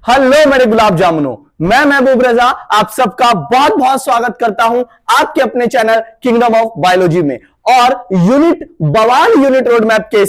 Hello मेरे गुलाब जामुनों, मैं महबूब रजा आप सबका बहुत बहुत स्वागत करता हूं आपके अपने चैनल किंगडम ऑफ बायोलॉजी में। और बवाल यूनिट रोड मैप के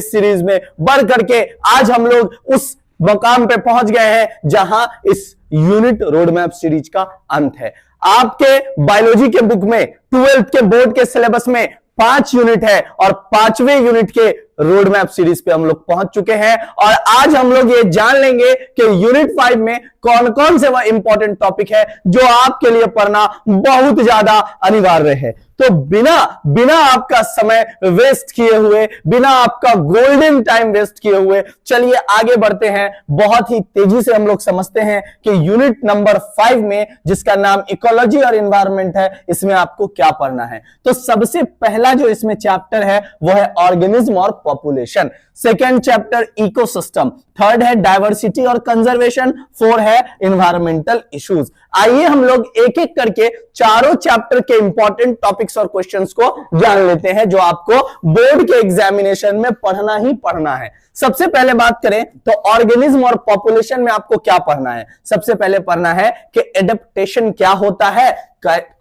सीरीज में बढ़ करके आज हम लोग उस मकाम पे पहुंच गए हैं जहां इस यूनिट रोड मैप सीरीज का अंत है। आपके बायोलॉजी के बुक में 12th के बोर्ड के सिलेबस में 5 यूनिट है और 5वें यूनिट के रोड मैप सीरीज पे हम लोग पहुंच चुके हैं। और आज हम लोग ये जान लेंगे कि यूनिट 5 में कौन कौन से वह इंपॉर्टेंट टॉपिक है जो आपके लिए पढ़ना बहुत ज्यादा अनिवार्य है। तो बिना आपका समय वेस्ट किए हुए, बिना आपका गोल्डन टाइम वेस्ट किए हुए चलिए आगे बढ़ते हैं। बहुत ही तेजी से हम लोग समझते हैं कि यूनिट नंबर 5 में, जिसका नाम इकोलॉजी और एनवायरनमेंट है, इसमें आपको क्या पढ़ना है। तो सबसे पहला जो इसमें चैप्टर है वो है ऑर्गेनिज्म और population. Second chapter ecosystem, third है डाइवर्सिटी और कंजर्वेशन, 4 है एनवायरमेंटल इश्यूज। आइए हम लोग एक एक करके चारों चैप्टर के इंपॉर्टेंट टॉपिक्स और क्वेश्चंस को जान लेते हैं जो आपको बोर्ड के एग्जामिनेशन में पढ़ना ही पढ़ना है। सबसे पहले बात करें तो ऑर्गेनिज्म और पॉपुलेशन में आपको क्या पढ़ना है। सबसे पहले पढ़ना है कि एडेप्टेशन क्या होता है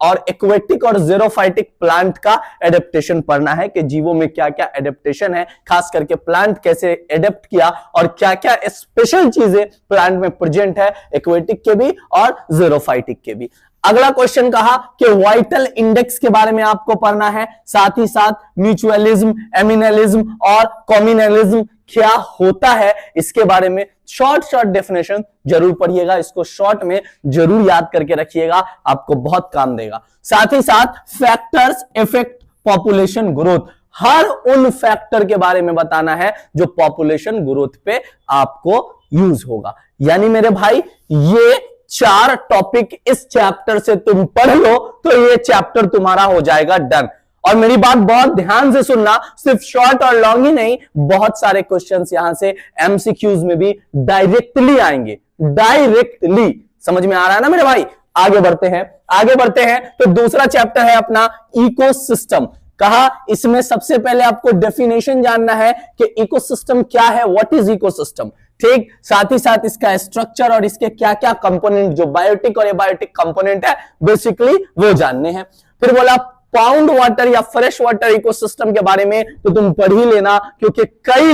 और एक्वेटिक और ज़ेरोफाइटिक प्लांट का एडेप्टेशन पढ़ना है कि जीवों में क्या क्या एडेप्टेशन है, खास करके प्लांट कैसे एडेप्ट किया और क्या क्या स्पेशल चीजें प्लांट में प्रेजेंट है, एक्वेटिक के भी और ज़ेरोफाइटिक के भी। अगला क्वेश्चन कहा कि वाइटल इंडेक्स के बारे में आपको पढ़ना है, साथ ही साथ म्यूचुअलिज्म, एमिनलिज्म और कॉम्युनलिज्म क्या होता है इसके बारे में शॉर्ट डेफिनेशन जरूर पढ़िएगा। इसको शॉर्ट में जरूर याद करके रखिएगा, आपको बहुत काम देगा। साथ ही साथ फैक्टर्स इफेक्ट पॉपुलेशन ग्रोथ, हर उन फैक्टर के बारे में बताना है जो पॉपुलेशन ग्रोथ पे आपको यूज होगा। यानी मेरे भाई ये 4 टॉपिक इस चैप्टर से तुम पढ़ लो तो ये चैप्टर तुम्हारा हो जाएगा डन। और मेरी बात बहुत ध्यान से सुनना, सिर्फ शॉर्ट और लॉन्ग ही नहीं, बहुत सारे क्वेश्चंस यहां से एमसीक्यूज में भी डायरेक्टली आएंगे। डायरेक्टली समझ में आ रहा है ना मेरे भाई। आगे बढ़ते हैं तो दूसरा चैप्टर है अपना इकोसिस्टम। कहा इसमें सबसे पहले आपको डेफिनेशन जानना है कि इकोसिस्टम क्या है, व्हाट इज इकोसिस्टम। ठीक, साथ ही साथ इसका स्ट्रक्चर और इसके क्या क्या कंपोनेंट जो बायोटिक और एबायोटिक कंपोनेंट है बेसिकली वो जानने हैं। फिर बोला पाउंड वाटर या फ्रेश वाटर इकोसिस्टम के बारे में तो तुम पढ़ ही लेना, क्योंकि कई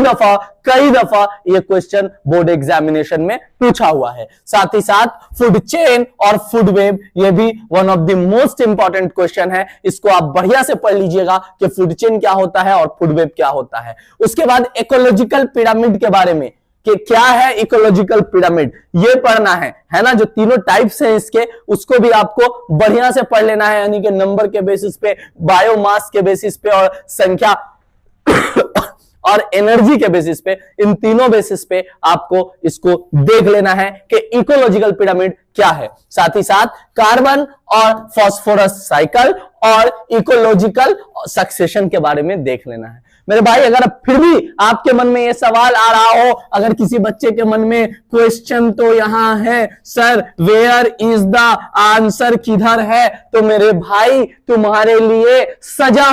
दफा ये क्वेश्चन बोर्ड एग्जामिनेशन में पूछा हुआ है। साथ ही साथ फूड चेन और फूड वेब, ये भी one of the most important question है। इसको आप बढ़िया से पढ़ लीजिएगा कि फूड चेन क्या होता है और फूड वेब क्या होता है। उसके बाद इकोलॉजिकल पिरामिड के बारे में कि क्या है इकोलॉजिकल पिरामिड, ये पढ़ना है ना। जो तीनों टाइप्स हैं इसके, उसको भी आपको बढ़िया से पढ़ लेना है, यानी कि नंबर के बेसिस पे, बायोमास के बेसिस पे और संख्या और एनर्जी के बेसिस पे, इन तीनों बेसिस पे आपको इसको देख लेना है कि इकोलॉजिकल पिरामिड क्या है। साथ ही साथ कार्बन और फास्फोरस साइकिल और इकोलॉजिकल सक्सेशन के बारे में देख लेना है। मेरे भाई अगर फिर भी आपके मन में यह सवाल आ रहा हो, अगर किसी बच्चे के मन में क्वेश्चन तो यहां है sir where is the answer, किधर है, तो मेरे भाई तुम्हारे लिए सजा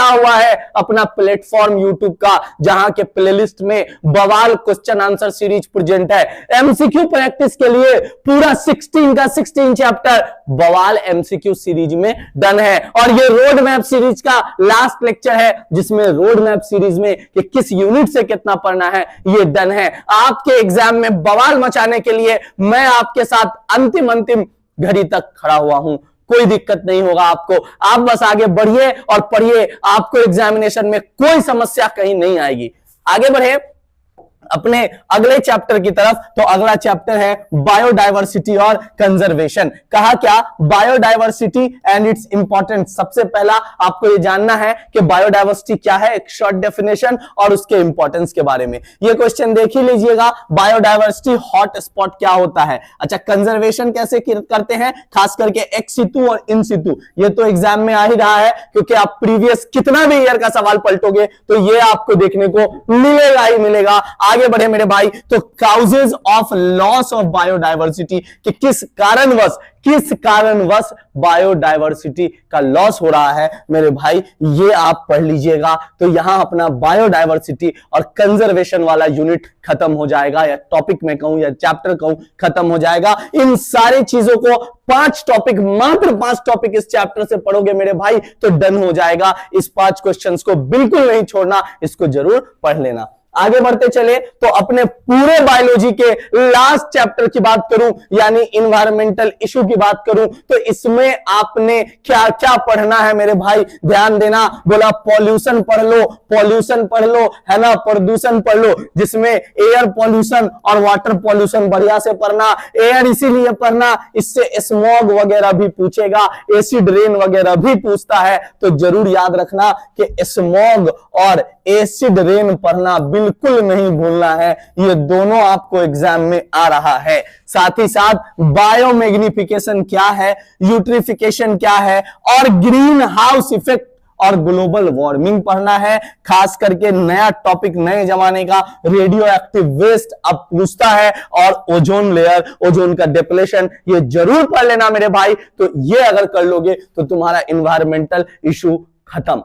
हुआ है अपना प्लेटफॉर्म यूट्यूब का, जहां के प्लेलिस्ट में बवाल क्वेश्चन आंसर सीरीज प्रेजेंट है। एमसीक्यू प्रैक्टिस के लिए पूरा 16 का 16 चैप्टर बवाल एमसीक्यू सीरीज में डन है। और ये रोड मैप सीरीज का लास्ट लेक्चर है, जिसमें रोड मैप सीरीज में कि किस यूनिट से कितना पढ़ना है ये डन है। आपके एग्जाम में बवाल मचाने के लिए मैं आपके साथ अंतिम घड़ी तक खड़ा हुआ हूं। कोई दिक्कत नहीं होगा आपको, आप बस आगे बढ़िए और पढ़िए, आपको एग्जामिनेशन में कोई समस्या कहीं नहीं आएगी। आगे बढ़े अपने अगले चैप्टर की तरफ। तो अगला चैप्टर है बायोडायवर्सिटी और कंजर्वेशन। कहा क्या, बायोडायवर्सिटी एंड इट्स इंपॉर्टेंस। सबसे पहला आपको ये जानना है कि बायोडायवर्सिटी क्या है, एक शॉर्ट डेफिनेशन और उसके इंपॉर्टेंस के बारे में। ये क्वेश्चन देख ही लीजिएगा, बायोडायवर्सिटी हॉट स्पॉट क्या होता है। अच्छा, कंजर्वेशन कैसे करते हैं, खास करके एक्स सितु और इन सितु, ये तो एग्जाम में आ ही रहा है, क्योंकि आप प्रीवियस कितना भी ईयर का सवाल पलटोगे तो ये आपको देखने को मिलेगा ही मिलेगा। आगे बढ़े मेरे भाई, तो causes of loss of biodiversity, कि किस कारणवश बायोडायवर्सिटी का लॉस हो रहा है मेरे भाई, ये आप पढ़ लीजिएगा। तो यहां अपना बायोडायवर्सिटी और कंजर्वेशन वाला यूनिट खत्म हो जाएगा, या टॉपिक में कहूं या चैप्टर कहूं खत्म हो जाएगा। इन सारी चीजों को 5 टॉपिक, मात्र 5 टॉपिक इस चैप्टर से पढ़ोगे मेरे भाई तो डन हो जाएगा। इस 5 क्वेश्चंस को बिल्कुल नहीं छोड़ना, इसको जरूर पढ़ लेना। आगे बढ़ते चले तो अपने पूरे बायोलॉजी के लास्ट चैप्टर की बात करूं, यानी इन्वायरमेंटल इशू की बात करूं, तो इसमें आपने क्या क्या पढ़ना है मेरे भाई, ध्यान देना। बोला पॉल्यूशन पढ़ लो, है ना, प्रदूषण पढ़ लो, जिसमें एयर पॉल्यूशन और वाटर पॉल्यूशन बढ़िया से पढ़ना। एयर इसीलिए पढ़ना, इससे स्मॉग वगैरह भी पूछेगा, एसिड रेन वगैरह भी पूछता है, तो जरूर याद रखना कि स्मॉग और एसिड रेन पढ़ना बिल्कुल नहीं भूलना है, ये दोनों आपको एग्जाम में आ रहा है। साथ ही साथ बायोमैग्निफिकेशन क्या है, यूट्रिफिकेशन क्या है, और ग्रीन हाउस इफेक्ट और ग्लोबल वार्मिंग पढ़ना है। खास करके नया टॉपिक, नए जमाने का रेडियो एक्टिव वेस्ट अब पूछता है, और ओजोन लेयर, ओजोन का डिप्लेशन, ये जरूर पढ़ लेना मेरे भाई। तो ये अगर कर लोगे तो तुम्हारा इन्वायरमेंटल इशू खत्म।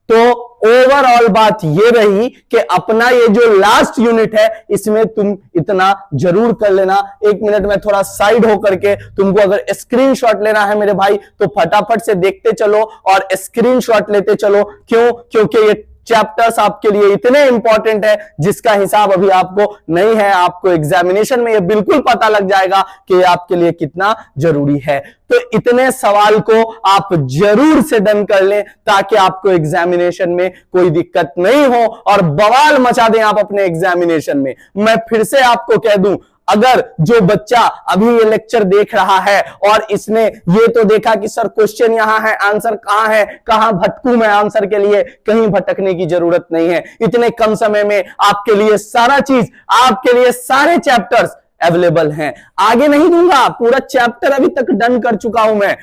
तो ओवरऑल बात ये रही कि अपना ये जो लास्ट यूनिट है इसमें तुम इतना जरूर कर लेना। 1 मिनट में थोड़ा साइड होकर के तुमको अगर स्क्रीनशॉट लेना है मेरे भाई तो फटाफट से देखते चलो और स्क्रीनशॉट लेते चलो। क्यों? क्योंकि ये चैप्टर्स आपके लिए इतने इंपॉर्टेंट है जिसका हिसाब अभी आपको नहीं है। आपको एग्जामिनेशन में ये बिल्कुल पता लग जाएगा कि आपके लिए कितना जरूरी है। तो इतने सवाल को आप जरूर से डन कर लें ताकि आपको एग्जामिनेशन में कोई दिक्कत नहीं हो और बवाल मचा दें आप अपने एग्जामिनेशन में। मैं फिर से आपको कह दूं, अगर जो बच्चा अभी ये लेक्चर देख रहा है और इसने ये तो देखा कि सर क्वेश्चन यहां है, आंसर कहां है, कहां भटकूं मैं आंसर के लिए, कहीं भटकने की जरूरत नहीं है। इतने कम समय में आपके लिए सारा चीज, आपके लिए सारे चैप्टर्स अवेलेबल हैं। आगे नहीं दूंगा, पूरा चैप्टर अभी तक डन कर चुका हूं मैं।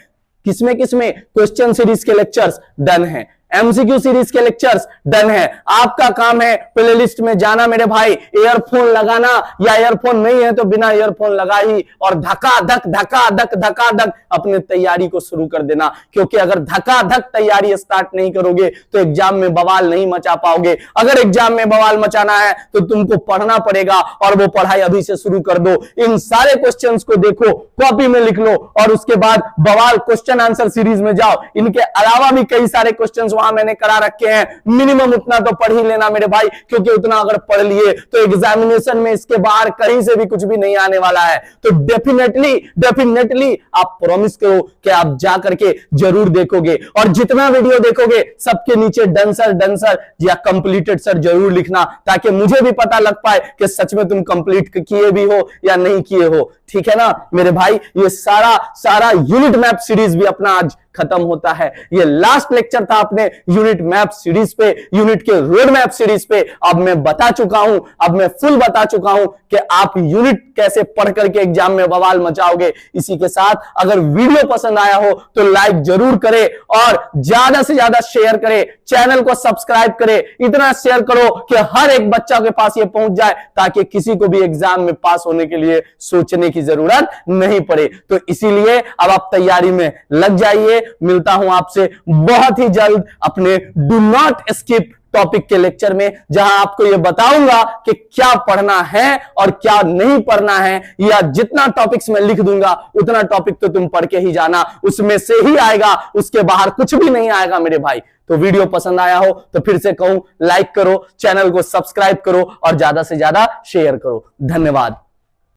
किसमें किसमें? क्वेश्चन सीरीज के लेक्चर्स डन हैं, एमसीक्यू सीरीज के लेक्चर्स डन है। आपका काम है प्लेलिस्ट में जाना मेरे भाई, ईयरफोन लगाना, या ईयरफोन नहीं है तो बिना ईयरफोन लगा ही और धका-धक अपने तैयारी को शुरू कर देना। क्योंकि अगर धका-धक तैयारी स्टार्ट नहीं करोगे तो एग्जाम में बवाल नहीं मचा पाओगे। अगर एग्जाम में बवाल मचाना है तो तुमको पढ़ना पड़ेगा और वो पढ़ाई अभी से शुरू कर दो। इन सारे क्वेश्चंस को देखो, कॉपी में लिख लो और उसके बाद बवाल क्वेश्चन आंसर सीरीज में जाओ। इनके अलावा भी कई सारे क्वेश्चंस वहां मैंने करा रखे हैं, मिनिमम उतना तो पढ़ ही लेना मेरे भाई, क्योंकि उतना अगर पढ़ लिए तो एग्जामिनेशन में इसके बाहर कहीं से भी कुछ भी नहीं आने वाला है। तो डेफिनेटली आप प्रॉमिस करो कि आप जा करके जरूर देखोगे और जितना वीडियो देखोगे सबके नीचे डन सर या कंप्लीटेड सर जरूर लिखना, ताकि मुझे भी पता लग पाए कि सच में तुम कंप्लीट किए भी हो या नहीं किए हो। ठीक है ना मेरे भाई? ये सारा यूनिट मैप सीरीज भी अपना आज खत्म होता है। ये लास्ट लेक्चर था अपने यूनिट मैप सीरीज पे, यूनिट के रोड मैप सीरीज पे। अब मैं बता चुका हूं, अब मैं फुल बता चुका हूं कि आप यूनिट कैसे पढ़ करके एग्जाम में बवाल मचाओगे। इसी के साथ अगर वीडियो पसंद आया हो तो लाइक जरूर करें और ज्यादा से ज्यादा शेयर करें, चैनल को सब्सक्राइब करें, इतना शेयर करो कि हर एक बच्चा के पास ये पहुंच जाए, ताकि किसी को भी एग्जाम में पास होने के लिए सोचने की जरूरत नहीं पड़े। तो इसीलिए अब आप तैयारी में लग जाइए। मिलता हूं आपसे बहुत ही जल्द अपने डू नॉट स्किप टॉपिक के लेक्चर में, जहां आपको यह बताऊंगा कि क्या पढ़ना है और क्या नहीं पढ़ना है, या जितना टॉपिक्स मैं लिख दूंगा उतना टॉपिक तो तुम पढ़ के ही जाना, उसमें से ही आएगा, उसके बाहर कुछ भी नहीं आएगा मेरे भाई। तो वीडियो पसंद आया हो तो फिर से कहूं, लाइक करो, चैनल को सब्सक्राइब करो और ज्यादा से ज्यादा शेयर करो। धन्यवाद।